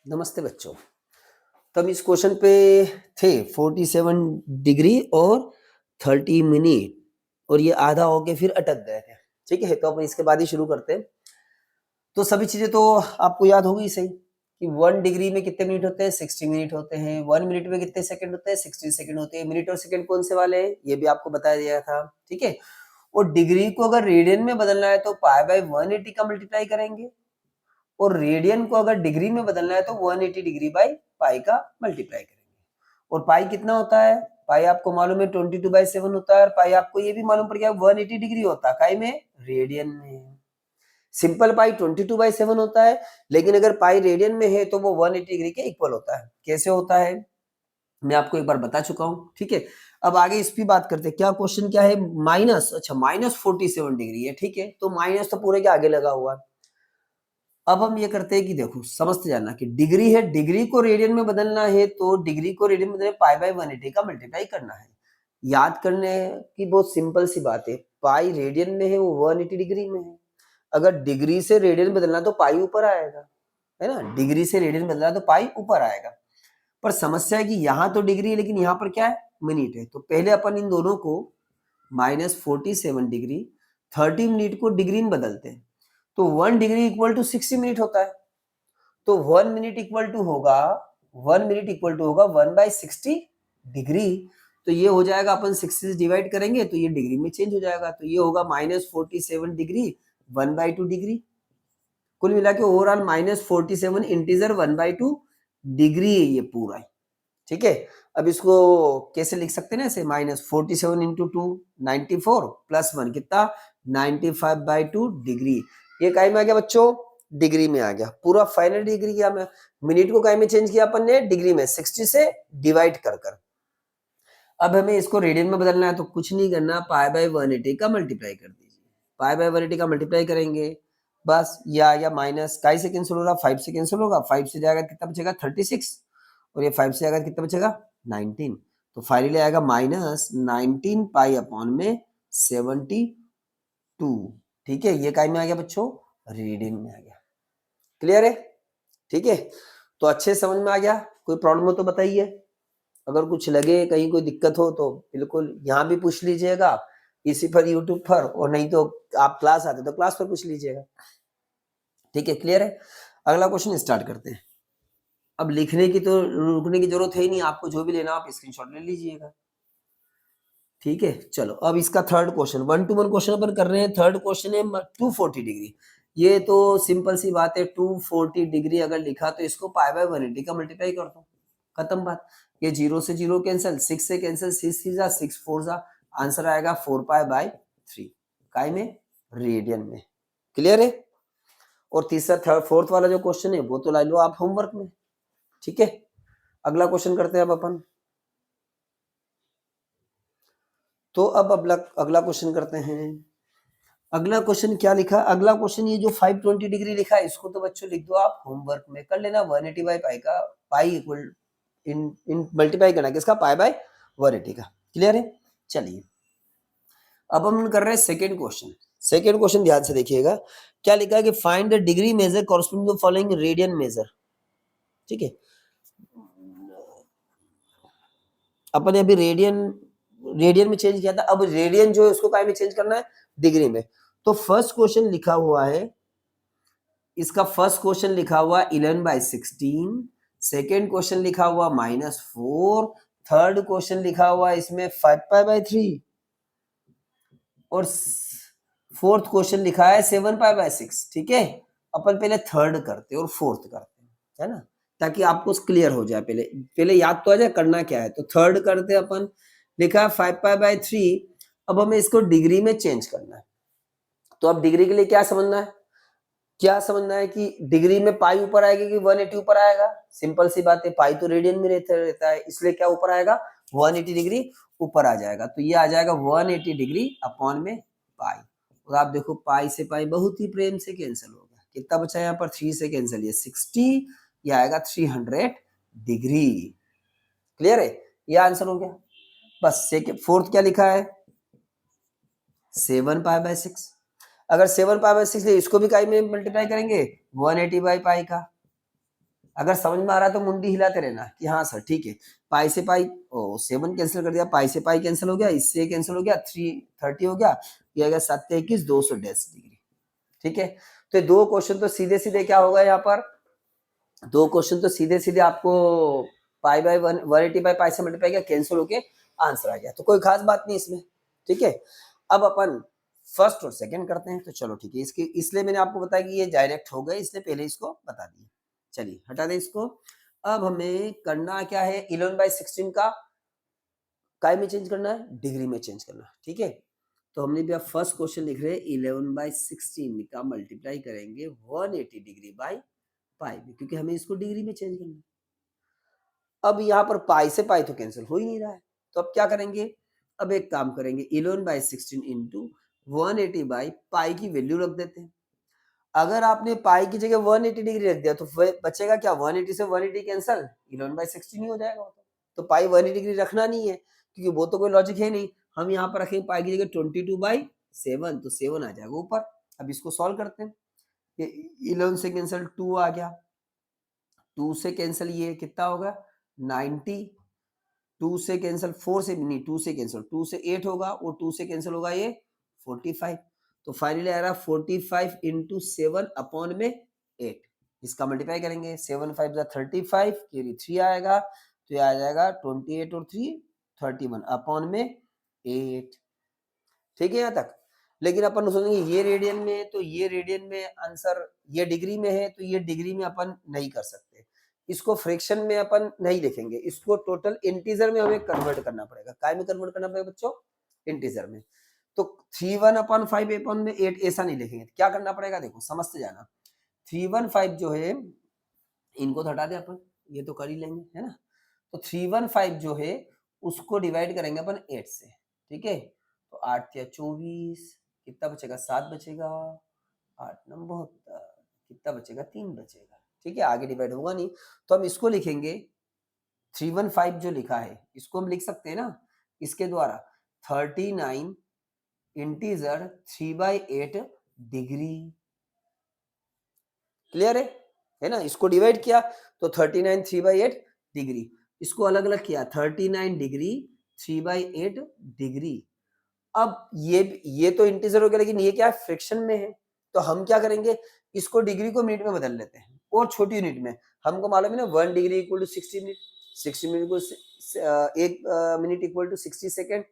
नमस्ते बच्चों। तो हम इस क्वेश्चन पे थे 47 डिग्री और 30 मिनट और ये आधा होके फिर अटक गए थे। ठीक है, तो अपन इसके बाद ही शुरू करते हैं। तो सभी चीजें तो आपको याद होगी सही कि 1 डिग्री में कितने मिनट होते हैं, 60 मिनट होते हैं। 1 मिनट में कितने सेकंड होते हैं, 60 सेकंड होते हैं। मिनट और सेकंड कौन से वाले हैं, ये भी आपको बताया गया था। ठीक है, और डिग्री को अगर रेडियन में बदलना है तो पाई बाय 180 का मल्टीप्लाई करेंगे और रेडियन को अगर डिग्री में बदलना है तो 180 डिग्री बाई पाई का मल्टीप्लाई करेंगे। और पाई कितना होता है, पाई आपको मालूम है 22/7 होता है और पाई आपको ये भी मालूम पड़ गया 180 डिग्री होता है, काई में, रेडियन में। सिंपल पाई 22/7 होता है, लेकिन अगर पाई रेडियन में है तो वो 180 डिग्री के इक्वल होता है। कैसे होता है मैं आपको एक बार बता चुका हूं। ठीक है, अब आगे इस पे बात करते हैं। क्या क्वेश्चन क्या है, माइनस, अच्छा -47 डिग्री है। ठीक है, तो माइनस तो पूरे के आगे लगा हुआ है। अब हम ये करते हैं कि देखो समझते जाना कि डिग्री है, डिग्री को रेडियन में बदलना है तो डिग्री को रेडियन में बदलना पाई बाय 180 का मल्टीप्लाई करना है। याद करने की बहुत सिंपल सी बात है, पाई रेडियन में है, वो 180 डिग्री में है। अगर डिग्री से रेडियन बदलना तो पाई ऊपर आएगा, है ना। डिग्री से रेडियन बदलना तो पाई ऊपर आएगा। पर समस्या है कि यहाँ तो डिग्री है लेकिन यहाँ पर क्या है, मिनट है। तो पहले अपन इन दोनों को -47 डिग्री 30 मिनट को डिग्री में बदलते हैं। तो 1 डिग्री इक्वल टू 60 मिनट होता है। तो 1 मिनट इक्वल टू होगा 1/60 डिग्री। तो ये हो जाएगा, अपन 60 से डिवाइड करेंगे तो ये डिग्री में चेंज हो जाएगा। तो ये होगा -47 डिग्री 1/2 डिग्री। कुल मिला के ओवरऑल -47 इंटीजर 1/2 डिग्री है ये पूरा। ठीक है, अब इसको कैसे लिख सकते हैं ना, ऐसे -47 इंटू 2 94 प्लस 1 कितना 95/2 डिग्री। ये काय में आ गया बच्चों, डिग्री में आ गया। पूरा फाइनल डिग्री किया, मैं मिनट को काय में चेंज किया अपन ने, डिग्री में, 60 से डिवाइड कर कर। अब हमें इसको रेडियन में बदलना है तो कुछ नहीं करना, पाई बाय 180 का मल्टीप्लाई कर दीजिए। पाई बाय 180 का मल्टीप्लाई करेंगे बस, या माइनस काई से कैंसिल होगा, 5 से कैंसिल होगा, 5 से जाएगा कितना बचेगा 36 और ये 5 से आएगा कितना बचेगा 19। तो फाइनली आएगा -19 पाई अपॉन में 72। ठीक है, ये काय में आ गया बच्चों, रीडिंग में आ गया। क्लियर है, ठीक है। तो अच्छे समझ में आ गया, कोई प्रॉब्लम हो तो बताइए। अगर कुछ लगे कहीं कोई दिक्कत हो तो बिल्कुल यहाँ भी पूछ लीजिएगा, इसी पर यूट्यूब पर, और नहीं तो आप क्लास आते तो क्लास पर पूछ लीजिएगा। ठीक है, क्लियर है। अगला क्वेश्चन स्टार्ट करते हैं। अब लिखने की तो रुकने की जरूरत है ही नहीं, आपको जो भी लेना आप स्क्रीनशॉट ले लीजिएगा। ठीक है, चलो अब इसका थर्ड क्वेश्चन, 1 to 1 क्वेश्चन अपन कर रहे हैं। थर्ड क्वेश्चन है 240 डिग्री। ये तो सिंपल सी बात है, 240 डिग्री अगर लिखा तो इसको पाई बाय 180 का मल्टीप्लाई कर दो, खत्म बात। ये 0 से 0 कैंसिल, 6 से कैंसिल, 6 3 जा 6 4 जा, आंसर आएगा 4 पाई बाय 3 काय में, रेडियन में। क्लियर है। और तीसरा थर्ड फोर्थ वाला जो क्वेश्चन है वो तो ला लो आप होमवर्क में। ठीक है, अगला क्वेश्चन करते हैं अब अपन। तो अब अगला क्वेश्चन करते हैं। अगला क्वेश्चन क्या लिखा, अगला क्वेश्चन ये जो 520 डिग्री लिखा है इसको तो बच्चों लिख दो आप, होमवर्क में कर लेना। 180 बाई पाई का, पाई इक्वल इन मल्टीप्लाई करना किसका, पाई बाय 180 का। क्लियर है, चलिए अब हम कर रहे हैं सेकेंड क्वेश्चन। सेकेंड क्वेश्चन ध्यान से देखिएगा, क्या लिखा है कि find the degree measure corresponding to following radian measure. ठीक है, अपन अभी रेडियन में चेंज किया था, अब रेडियन जो है उसको काय में चेंज करना है, डिग्री में। तो फर्स्ट क्वेश्चन लिखा हुआ है, इसका फर्स्ट क्वेश्चन लिखा हुआ 11/16, सेकेंड क्वेश्चन लिखा हुआ -4, थर्ड क्वेश्चन लिखा हुआ इसमें 5π/3 और फोर्थ क्वेश्चन लिखा है 7π/6। ठीक है, अपन पहले थर्ड करते और फोर्थ करते, है ना, ताकि आपको क्लियर हो जाए। पहले याद तो आ जाए करना क्या है। तो थर्ड करते अपन, लिखा 5π/3। अब हमें इसको डिग्री में चेंज करना है। तो अब डिग्री के लिए क्या समझना है, क्या समझना है कि डिग्री में पाई ऊपर आएगी कि 180 ऊपर आएगा। सिंपल सी बात है, पाई तो रेडियन में रहता है, इसलिए क्या ऊपर आएगा, 180 डिग्री ऊपर आ जाएगा। तो ये आ जाएगा 180 डिग्री अपॉन में पाई। और आप देखो पाई से पाई बहुत ही प्रेम से कैंसिल होगा, कितना बचा यहाँ पर, 3 से कैंसिल, ये 60, ये आएगा 300 डिग्री। क्लियर है, ये आंसर हो गया। बस फोर्थ क्या लिखा है, 7π/6। अगर 7π/6 है इसको भी काय में मल्टीप्लाई करेंगे 180 बाई पाई का। अगर समझ में आ रहा है तो मुंडी हिलाते रहना कि हाँ सर ठीक है। पाई से पाई 7 कैंसिल कर दिया, पाई से पाई कैंसिल हो गया, इससे कैंसिल हो गया, 330 हो गया, ये आ गया 7 21 210 डिग्री। ठीक है, तो दो क्वेश्चन तो सीधे सीधे क्या होगा यहाँ पर, दो क्वेश्चन तो सीधे सीधे आपको पाई बाय 180 बाय पाई से मल्टीप्लाई किया, कैंसिल होके आंसर आ गया, तो कोई खास बात नहीं इसमें। ठीक है, अब अपन फर्स्ट और सेकंड करते हैं। तो चलो ठीक है, इसके इसलिए मैंने आपको बताया कि ये डायरेक्ट हो गए, इसलिए पहले इसको बता दिए। चलिए हटा दें इसको। अब हमें करना क्या है, 11/16 का काय में चेंज करना है, डिग्री में चेंज करना है। ठीक है, तो हमने भी अब फर्स्ट क्वेश्चन लिख रहे हैं 11/16 का मल्टीप्लाई करेंगे 180 डिग्री बाई पाई में, क्योंकि हमें इसको डिग्री में चेंज करना है। अब यहाँ पर पाई से पाई तो कैंसिल हो ही नहीं रहा है, तो अब क्या करेंगे, अब एक काम करेंगे 11/16 इंटू 180 बाई पाई की वैल्यू रख देते हैं। अगर आपने पाई की जगह 180 डिग्री रख दिया तो बचेगा क्या, 180 से 180 कैंसिल, 11/16 ही हो जाएगा। तो पाई 180 डिग्री रखना नहीं है, क्योंकि वो तो कोई लॉजिक है नहीं। हम यहाँ पर रखेंगे पाई की जगह 22/7, तो 7 आ जाएगा ऊपर। अब इसको सॉल्व करते हैं, ये 11 से कैंसिल 2 आ गया, 2 से कैंसिल ये कितना होगा 90, 2 से कैंसिल 4 से नहीं, 2 से कैंसिल 2 से 8 होगा, और 2 से कैंसिल होगा ये 45। तो फाइनली आ रहा 45 इंटू 7 अपॉन में 8। इसका मल्टीप्लाई करेंगे, 7 5 35, कैरी 3 आएगा, तो ये आ जाएगा 28 और 3 31 अपॉन में 8। ठीक है यहाँ तक। लेकिन अपन सोचेंगे ये रेडियन में है, तो ये रेडियन में आंसर, ये डिग्री में है तो ये डिग्री में अपन नहीं कर सकते, इसको फ्रैक्शन में अपन नहीं लिखेंगे, इसको टोटल इंटीजर में हमें कन्वर्ट करना पड़ेगा। काय में कन्वर्ट करना पड़ेगा बच्चों, इंटीजर में। तो 31/5 अपॉन में 8 ऐसा नहीं लिखेंगे, क्या करना पड़ेगा, देखो समझते जाना। 315 जो है, इनको तो हटा दे अपन, ये तो कर ही लेंगे है ना। तो 315 जो है उसको डिवाइड करेंगे अपन 8 से। ठीक है, तो 8 या 24, कितना बचेगा 7 बचेगा, 8 नंबर 72, कितना बचेगा 3 बचेगा। ठीक है, आगे डिवाइड होगा नहीं, तो हम इसको लिखेंगे 315 जो लिखा है इसको हम लिख सकते हैं ना इसके द्वारा, 39 इंटीजर 3/8 डिग्री। क्लियर है ना। इसको डिवाइड किया तो 39 3/8 डिग्री, इसको अलग अलग किया 39 डिग्री 3/8 डिग्री। अब ये तो इंटीजर हो गया, लेकिन ये क्या है फ्रैक्शन में है, तो हम क्या करेंगे, इसको डिग्री को मिनट में बदल लेते हैं, और छोटी यूनिट में। हमको मालूम है ना 1 degree equal to 60 minute, 60 minute को 1 minute equal to 60 second.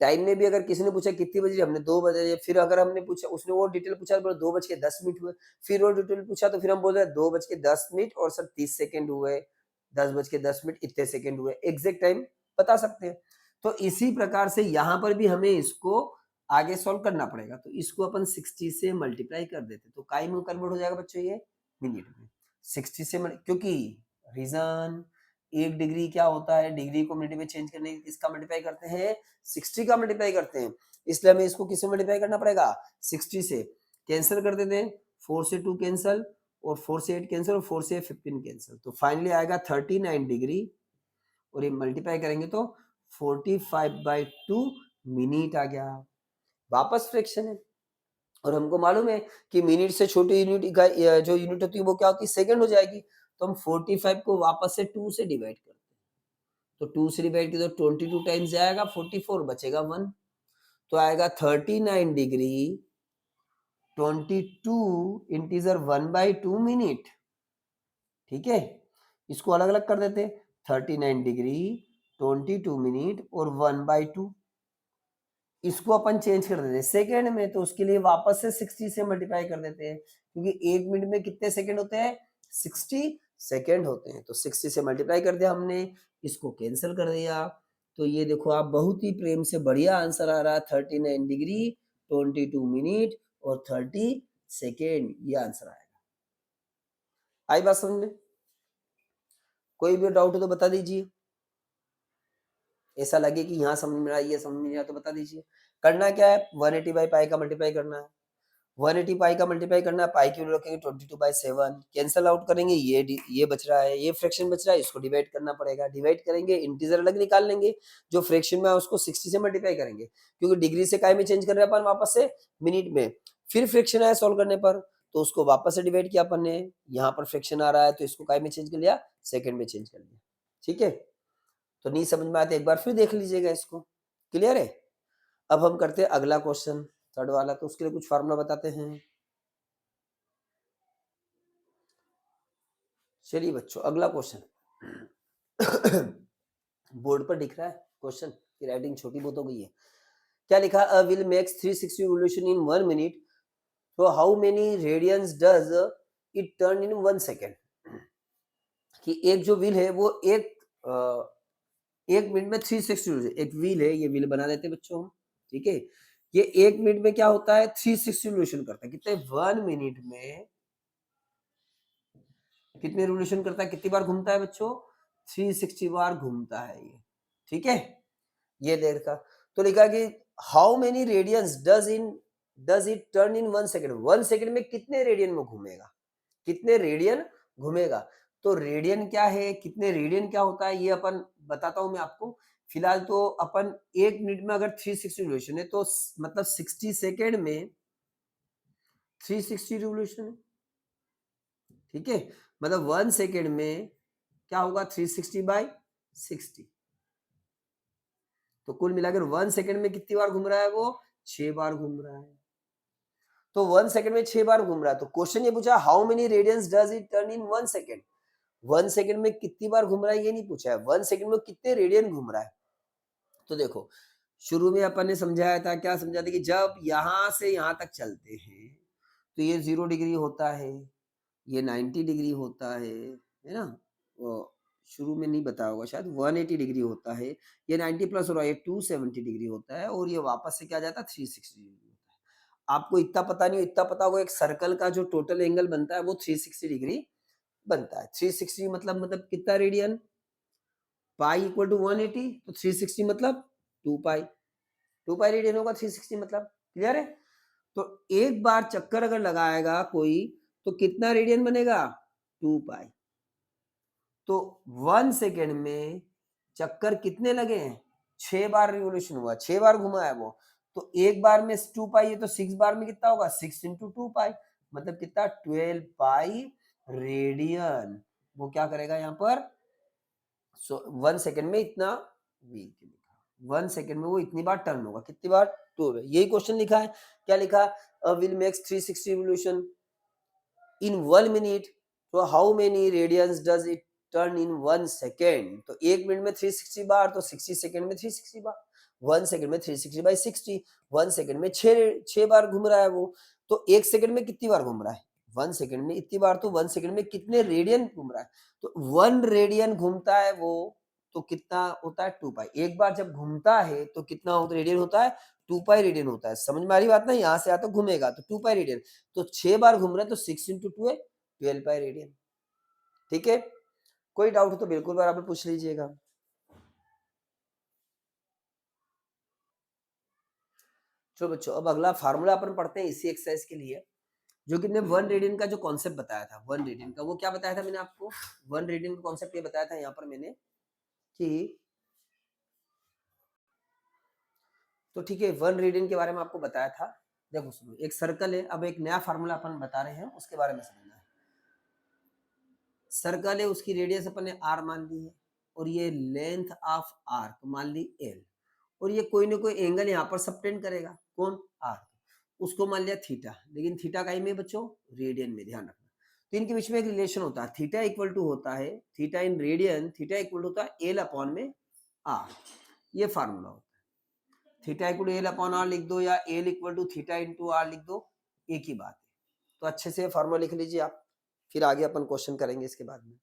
Time में भी अगर किसी ने पूछा कितनी बजे, हमने 2 बजे, फिर अगर हमने पूछा, उसने वो डिटेल पूछा तो 2:10 हुए, फिर वो डिटेल पूछा तो फिर हम बोल रहे 2:10 और सर 30 सेकेंड हुए, 10:10 इतने सेकेंड हुए, एग्जैक्ट टाइम बता सकते हैं। तो इसी प्रकार से यहाँ पर भी हमें इसको आगे सॉल्व करना पड़ेगा, तो इसको अपन 60 से मल्टीप्लाई कर देते, तो काय में कन्वर्ट हो जाएगा बच्चों ये मिनट में। 60 से क्योंकि रीजन 1 डिग्री क्या होता है, डिग्री को मिनट में चेंज करने इसका मल्टीप्लाई करते हैं 60 का मल्टीप्लाई करते हैं, इसलिए हमें इसको किससे मल्टीप्लाई करना पड़ेगा 60 से। कैंसिल कर देते हैं, 4 से 2 कैंसिल, और 4 से 8 कैंसिल, और 4 से 15 कैंसिल, तो फाइनली आएगा 39 डिग्री, और ये मल्टीप्लाई करेंगे तो 45/2 मिनट आ गया। वापस फ्रैक्शन है, और हमको मालूम है कि मिनट से छोटी यूनिट का जो यूनिट होती है वो क्या होती है सेकंड हो जाएगी, तो हम 45 को वापस से 2 से डिवाइड करते हैं, तो 2 से डिवाइड किया तो 22 टाइम्स जाएगा 44, बचेगा 1, तो आएगा 39 डिग्री 22 इंटीजर 1/2 मिनट। ठीक है, इसको अलग अलग कर देते, 39 डिग्री 22 मिनट और 1/2, इसको अपन चेंज कर देते सेकेंड में, तो उसके लिए वापस से 60 से मल्टीप्लाई कर देते हैं, क्योंकि 1 मिनट में कितने सेकंड होते हैं 60 सेकंड होते हैं, तो 60 से मल्टीप्लाई कर दिया हमने, इसको कैंसिल कर दिया, तो ये देखो आप बहुत ही प्रेम से बढ़िया आंसर आ रहा है 39 डिग्री 22 मिनट और 30 सेकेंड, ये आंसर आएगा। आई बात समझ में, कोई भी डाउट हो तो बता दीजिए, ऐसा लगे कि यहाँ समझ में आ ये समझ में नहीं आया तो बता दीजिए। करना क्या है, 180 बाई पाई का मल्टीप्लाई करना है, 180 पाई का मल्टीप्लाई करना है, पाई की वैल्यू रखेंगे 22/7, कैंसिल आउट करेंगे, ये बच रहा है, ये फ्रैक्शन बच रहा है, इसको डिवाइड करना पड़ेगा, डिवाइड करेंगे इंटीजर अलग निकाल लेंगे, जो फ्रैक्शन में है उसको 60 से मल्टीप्लाई करेंगे, क्योंकि डिग्री से काय में चेंज कर रहे हैं अपन वापस से मिनट में, फिर फ्रैक्शन आया सॉल्व करने पर, तो उसको वापस से डिवाइड किया अपन ने, यहाँ पर फ्रैक्शन आ रहा है तो इसको काय में चेंज कर लिया, सेकंड में चेंज कर लिया। ठीक है, तो नहीं समझ में आया तो एक बार फिर देख लीजिएगा इसको। क्लियर है? अब हम करते हैं अगला क्वेश्चन, थर्ड वाला। तो उसके लिए कुछ फार्मूला बताते हैं। चलिए बच्चों, अगला क्वेश्चन बोर्ड पर दिख रहा है क्वेश्चन की राइटिंग छोटी बहुत हो गई है। क्या लिखा? A wheel makes 360 revolution in 1 minute, तो how many radians does it turn in 1 second? कि एक जो व्हील है वो एक मिनट में 360, एक व्हील है, ये व्हील बना देते बच्चों हम। ठीक है, ये एक मिनट में क्या होता है, 360 रिवोल्यूशन करता है। कितने? 1 मिनट में कितने रिवोल्यूशन करता है, कितनी बार घूमता है बच्चों? 360 बार घूमता है ये। ठीक है, ये देर का। तो लिखा कि how many radians does it turn in 1 second? 1 second में कितने रेडियन में घूमेगा, कितने रेडियन घूमेगा? तो रेडियन क्या है, कितने रेडियन क्या होता है, ये अपन बताता हूं मैं आपको। फिलहाल तो अपन एक मिनट में अगर 360 रिवोल्यूशन है तो मतलब 60 सेकेंड में 360 रिवोल्यूशन है। ठीक है, मतलब 1 सेकेंड में क्या होगा, 360 बाई 60। तो कुल मिलाकर 1 सेकेंड में कितनी बार घूम रहा है वो? 6 बार घूम रहा है। तो 1 सेकेंड में 6 बार घूम रहा है। तो क्वेश्चन ये पूछा how many radians does it turn in 1 second? 1 second में कितनी बार घूम रहा है ये नहीं पूछा है, 1 सेकेंड में कितने रेडियन घूम रहा है। तो देखो, शुरू में अपन ने समझाया था, क्या समझा था कि जब यहां से यहां तक चलते हैं तो ये 0 डिग्री होता है, ये 90 डिग्री होता है ना? वो शुरू में नहीं बताया होगा शायद, 180 डिग्री होता है, ये 90 प्लस हो रहा है, ये 270 डिग्री होता है, और ये वापस से क्या जाता है, 360 डिग्री होता है। आपको इतना पता नहीं हो, इतना पता होगा एक सर्कल का जो टोटल एंगल बनता है वो 360 डिग्री बनता है। 360 मतलब कितना रेडियन? पाई इक्वल टू 180, तो 360 मतलब 2 पाई, 2 पाई रेडियन होगा 360 मतलब। क्लियर है? तो एक बार चक्कर अगर लगाएगा कोई तो कितना रेडियन बनेगा? 2 पाई। तो 1 सेकेंड में चक्कर कितने लगे हैं? 6 बार रिवोल्यूशन हुआ, 6 बार घुमा है वो। तो एक बार में 2 पाई है तो 6 बार में कितना होगा? 6 इंटू 2 पाई, मतलब कितना? 12 पाई रेडियन। वो क्या करेगा यहाँ पर? 1 सेकेंड में इतना व्हील के लिखा, 1 सेकेंड में वो इतनी बार टर्न होगा, कितनी बार? 2 बार। यही क्वेश्चन लिखा है। क्या लिखा? A wheel makes 360 revolution in 1 minute, तो how many radians does it turn in 1 second? तो एक मिनट में 360 बार, तो 60 सेकेंड में 360 बार, 1 सेकेंड में 360 बाई 60, 1 सेकेंड में 6 बार घूम रहा है वो। तो एक सेकेंड में कितनी बार घूम रहा है? 1 सेकेंड में इतनी बार, तो 1 सेकेंड में कितने रेडियन घूम रहा है? तो 1 रेडियन घूमता है वो, तो कितना होता है? 2 पाई। एक बार जब घूमता है तो कितना रेडियन होता है? 2 पाई रेडियन होता है। समझ में आ रही बात ना? यहाँ से आता घूमेगा तो 2 पाई रेडियन, तो 6 बार घूम रहा है तो 6 इंटू 2 है 12 पाई रेडियन। ठीक है, कोई डाउट हो तो बिल्कुल बराबर पूछ लीजिएगा। चलो बच्चों, अब अगला फार्मूला अपन पढ़ते हैं इसी एक्सरसाइज के लिए, जो कि 1 रेडियन का जो कॉन्सेप्ट बताया था, 1 रेडियन का वो क्या बताया था मैंने आपको? 1 रेडियन का कॉन्सेप्ट ये बताया था यहाँ पर मैंने कि, तो ठीक है, 1 रेडियन के बारे में आपको बताया था। देखो सुनो, एक सर्कल है, अब एक नया फार्मूला अपन बता रहे हैं, उसके बारे में समझना है। सर्कल है, उसकी रेडियस अपन ने आर मान ली है, और ये लेंथ ऑफ आर्क मान ली एल, और ये कोई ना कोई एंगल यहाँ पर सबटेंड करेगा, कौन? आर, उसको मान लिया थीटा, लेकिन थीटा का ही में बच्चों रेडियन में, ध्यान रखना। तो इनके बीच में एक रिलेशन होता है, थीटा इक्वल टू होता है, theta in radian, theta equal होता है एल अपॉन में आर, ये फार्मूला होता है। Theta equal to L upon R लिख दो, या L equal to theta into R लिख दो, एक ही बात है। तो अच्छे से फार्मूला लिख लीजिए आप, फिर आगे अपन क्वेश्चन करेंगे इसके बाद में।